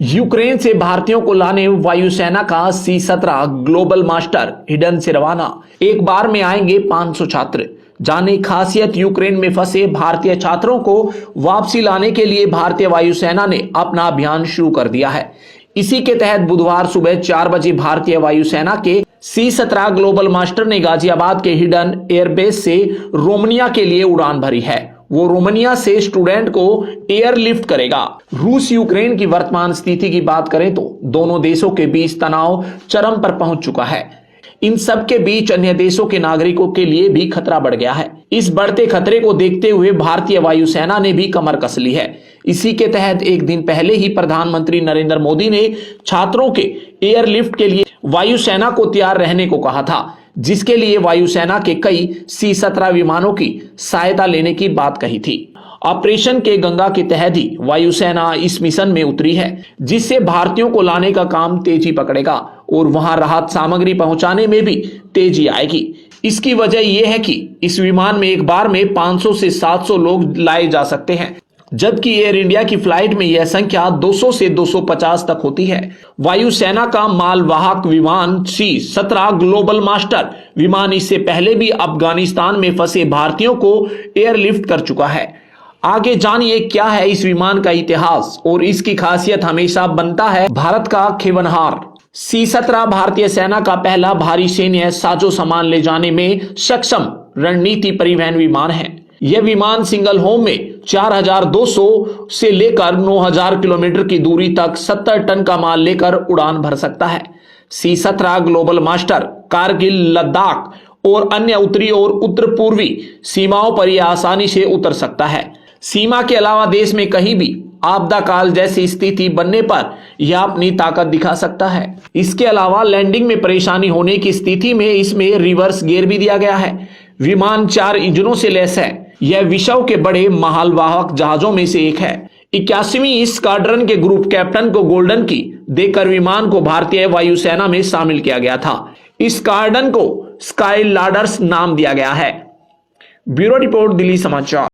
Ukraine से भारतीयों को लाने वायुसेना का C-17 ग्लोबल मास्टर हिडन से रवाना। एक बार में आएंगे 500 छात्र। जाने खासियत यूक्रेन में फंसे भारतीय छात्रों को वापसी लाने के लिए भारतीय वायुसेना ने अपना अभियान शुरू कर दिया है। इसी के तहत बुधवार सुबह 4 बजे भारतीय वायुसेना के C-17 ग्लोबल मास्टर ने गाजियाबाद के हिडन एयरबेस से रोमानिया के लिए उड़ान भरी है। वो रोमानिया से स्टूडेंट को एयरलिफ्ट करेगा। रूस यूक्रेन की वर्तमान स्थिति की बात करें तो दोनों देशों के बीच तनाव चरम पर पहुंच चुका है। इन सब के बीच अन्य देशों के नागरिकों के लिए भी खतरा बढ़ गया है। इस बढ़ते खतरे को देखते हुए भारतीय वायुसेना ने भी कमर कस ली है। इसी के तहत एक दिन पहले ही प्रधानमंत्री नरेंद्र मोदी ने छात्रों के एयरलिफ्ट के लिए वायुसेना को तैयार रहने को कहा था, जिसके लिए वायुसेना के कई C-17 विमानों की सहायता लेने की बात कही थी। ऑपरेशन के गंगा के तहत ही वायुसेना इस मिशन में उतरी है, जिससे भारतीयों को लाने का काम तेजी पकड़ेगा और वहां राहत सामग्री पहुंचाने में भी तेजी आएगी। इसकी वजह यह है कि इस विमान में एक बार में 500 से 700 लोग लाए जा सकते हैं, जबकि एयर इंडिया की फ्लाइट में यह संख्या 200 से 250 तक होती है। वायुसेना का मालवाहक विमान C-17 ग्लोबल मास्टर विमान इससे पहले भी अफगानिस्तान में फंसे भारतीयों को एयरलिफ्ट कर चुका है। आगे जानिए क्या है इस विमान का इतिहास और इसकी खासियत हमेशा बनता है भारत का खेवनहार। C-17 भारतीय सेना का पहला भारी सैन्य साजो सामान ले जाने में सक्षम रणनीति परिवहन विमान है। यह विमान सिंगल होम में 4200 से लेकर 9000 किलोमीटर की दूरी तक 70 टन का माल लेकर उड़ान भर सकता है। C-17 global master Kargil, Ladakh और अन्य उत्तरी और उत्तर पूर्वी सीमाओं पर यह आसानी से उतर सकता है। सीमा के अलावा देश में कहीं भी आपदा काल जैसी स्थिति बनने पर यह अपनी ताकत दिखा सकता है। इसके अलावा लैंडिंग में परेशानी होने की स्थिति में इसमें रिवर्स गियर भी दिया गया है। विमान 4 इंजनों से लैस है। यह विश्व के बड़े मालवाहक जहाजों में से एक है। 81वीं स्क्वाड्रन के ग्रुप कैप्टन को गोल्डन की देकर विमान को भारतीय वायुसेना में शामिल किया गया था। इस स्क्वाड्रन को स्काई लाडर्स नाम दिया गया है। ब्यूरो रिपोर्ट, दिल्ली समाचार।